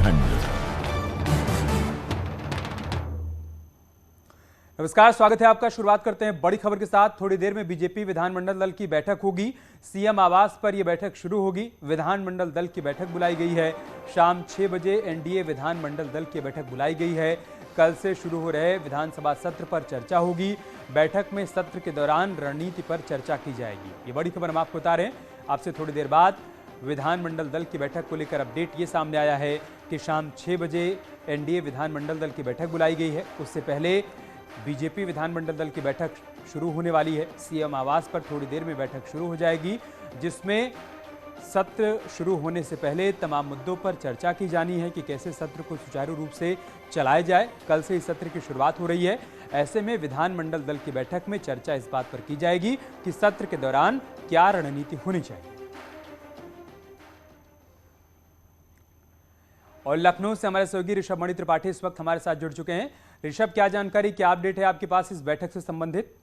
बुंदेलखंड। नमस्कार, स्वागत है आपका। शुरुआत करते हैं बड़ी खबर के साथ। थोड़ी देर में बीजेपी विधानमंडल दल की बैठक होगी। सीएम आवास पर यह बैठक शुरू होगी। विधानमंडल दल की बैठक बुलाई गई है। शाम 6 बजे एनडीए विधानमंडल दल की बैठक बुलाई गई है। कल से शुरू हो रहे विधानसभा सत्र पर चर्चा होगी। बैठक में सत्र के दौरान रणनीति पर चर्चा की जाएगी। ये बड़ी खबर हम आपको बता रहे हैं। आपसे थोड़ी देर बाद विधानमंडल दल की बैठक को लेकर अपडेट ये सामने आया है कि शाम 6 बजे एनडीए विधानमंडल दल की बैठक बुलाई गई है। उससे पहले बीजेपी विधानमंडल दल की बैठक शुरू होने वाली है। सीएम आवास पर थोड़ी देर में बैठक शुरू हो जाएगी, जिसमें सत्र शुरू होने से पहले तमाम मुद्दों पर चर्चा की जानी है कि कैसे सत्र को सुचारू रूप से चलाया जाए। कल से इस सत्र की शुरुआत हो रही है। ऐसे में विधानमंडल दल की बैठक में चर्चा इस बात पर की जाएगी कि सत्र के दौरान क्या रणनीति होनी चाहिए। और लखनऊ से हमारे सहयोगी ऋषभ मणि त्रिपाठी इस वक्त हमारे साथ जुड़ चुके हैं। ऋषभ, क्या जानकारी, क्या अपडेट है आपके पास इस बैठक से संबंधित?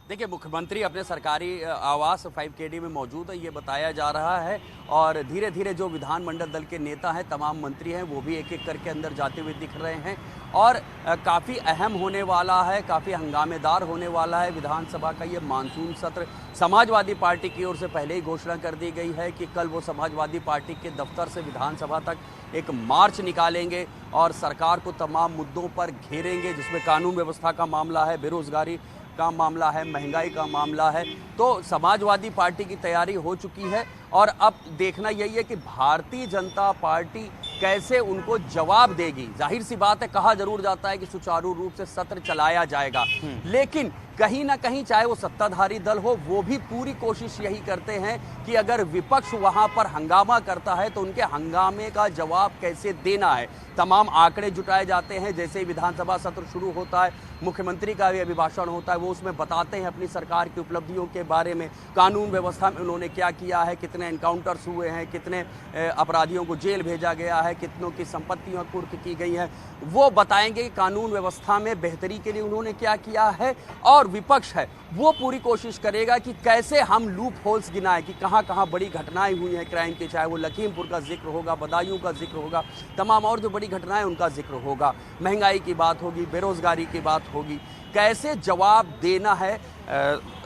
देखिए, मुख्यमंत्री अपने सरकारी आवास 5KD में मौजूद है, ये बताया जा रहा है। और धीरे धीरे जो विधानमंडल दल के नेता हैं, तमाम मंत्री हैं, वो भी एक एक करके अंदर जाते हुए दिख रहे हैं। और काफ़ी अहम होने वाला है, काफ़ी हंगामेदार होने वाला है विधानसभा का ये मानसून सत्र। समाजवादी पार्टी की ओर से पहले ही घोषणा कर दी गई है कि कल वो समाजवादी पार्टी के दफ्तर से विधानसभा तक एक मार्च निकालेंगे और सरकार को तमाम मुद्दों पर घेरेंगे, जिसमें कानून व्यवस्था का मामला है, बेरोजगारी का मामला है, महंगाई का मामला है। तो समाजवादी पार्टी की तैयारी हो चुकी है और अब देखना यही है कि भारतीय जनता पार्टी कैसे उनको जवाब देगी। जाहिर सी बात है, कहा जरूर जाता है कि सुचारू रूप से सत्र चलाया जाएगा, लेकिन कहीं ना कहीं चाहे वो सत्ताधारी दल हो, वो भी पूरी कोशिश यही करते हैं कि अगर विपक्ष वहां पर हंगामा करता है तो उनके हंगामे का जवाब कैसे देना है। तमाम आंकड़े जुटाए जाते हैं। जैसे ही विधानसभा सत्र शुरू होता है, मुख्यमंत्री का भी अभिभाषण होता है, वो उसमें बताते हैं अपनी सरकार की उपलब्धियों के बारे में, कानून व्यवस्था में उन्होंने क्या किया है, कितने एनकाउंटर्स हुए हैं, कितने अपराधियों को जेल भेजा गया है, कितनों की संपत्तियां कुर्क की गई हैं। वो बताएंगे कि कानून व्यवस्था में बेहतरी के लिए उन्होंने क्या किया है। और विपक्ष है वो पूरी कोशिश करेगा कि कैसे हम लूप होल्स गिनाएं कि कहां कहां बड़ी घटनाएं हुई हैं क्राइम की, चाहे वो लखीमपुर का जिक्र होगा, बदायूं का जिक्र होगा, तमाम और जो बड़ी घटनाएं उनका जिक्र होगा, महंगाई की बात होगी, बेरोजगारी की बात होगी। कैसे जवाब देना है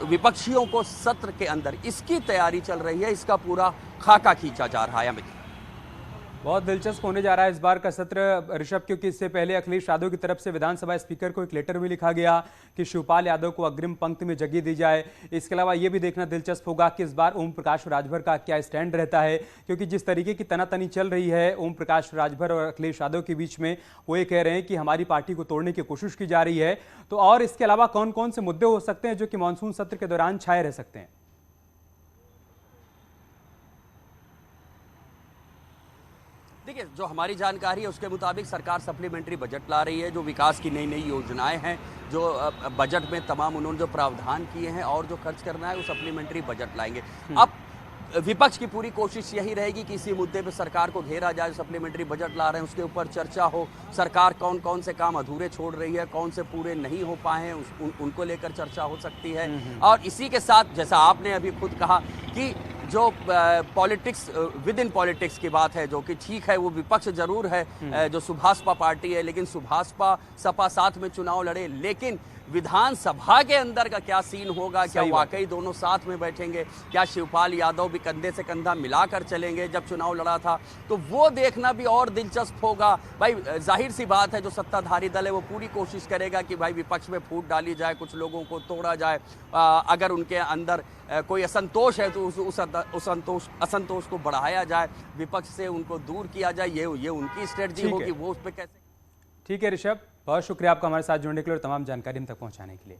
विपक्षियों को सत्र के अंदर, इसकी तैयारी चल रही है। इसका पूरा खाका खींचा जा रहा है। अमित, बहुत दिलचस्प होने जा रहा है इस बार का सत्र ऋषभ, क्योंकि इससे पहले अखिलेश यादव की तरफ से विधानसभा स्पीकर को एक लेटर भी लिखा गया कि शिवपाल यादव को अग्रिम पंक्ति में जगह दी जाए। इसके अलावा ये भी देखना दिलचस्प होगा कि इस बार ओम प्रकाश राजभर का क्या स्टैंड रहता है, क्योंकि जिस तरीके की तनातनी चल रही है ओम प्रकाश राजभर और अखिलेश यादव के बीच में, वो ये कह रहे हैं कि हमारी पार्टी को तोड़ने की कोशिश की जा रही है। तो और इसके अलावा कौन कौन से मुद्दे हो सकते हैं जो कि मानसून सत्र के दौरान छाए रह सकते हैं? देखिए, जो हमारी जानकारी है उसके मुताबिक सरकार सप्लीमेंट्री बजट ला रही है। जो विकास की नई नई योजनाएं हैं, जो बजट में तमाम उन्होंने जो प्रावधान किए हैं और जो खर्च करना है, वो सप्लीमेंट्री बजट लाएंगे। अब विपक्ष की पूरी कोशिश यही रहेगी कि इसी मुद्दे पे सरकार को घेरा जाए। सप्लीमेंट्री बजट ला रहे हैं, उसके ऊपर चर्चा हो, सरकार कौन कौन से काम अधूरे छोड़ रही है, कौन से पूरे नहीं हो पाए हैं, उनको लेकर चर्चा हो सकती है। और इसी के साथ, जैसा आपने अभी खुद कहा कि जो पॉलिटिक्स विद इन पॉलिटिक्स की बात है, जो कि ठीक है, वो विपक्ष जरूर है जो सुभाषपा पार्टी है, लेकिन सुभाषपा सपा साथ में चुनाव लड़े, लेकिन विधानसभा के अंदर का क्या सीन होगा, क्या वाकई दोनों साथ में बैठेंगे, क्या शिवपाल यादव भी कंधे से कंधा मिलाकर चलेंगे जब चुनाव लड़ा था, तो वो देखना भी और दिलचस्प होगा। भाई जाहिर सी बात है, जो सत्ताधारी दल है वो पूरी कोशिश करेगा कि भाई विपक्ष में फूट डाली जाए, कुछ लोगों को तोड़ा जाए। अगर उनके अंदर कोई असंतोष है तो उस असंतोष को बढ़ाया जाए, विपक्ष से उनको दूर किया जाए। ये उनकी स्ट्रेटजी होगी, वो उस पर कैसे। ठीक है ऋषभ, बहुत शुक्रिया आपका हमारे साथ जुड़ने के लिए और तमाम जानकारी हम तक पहुंचाने के लिए।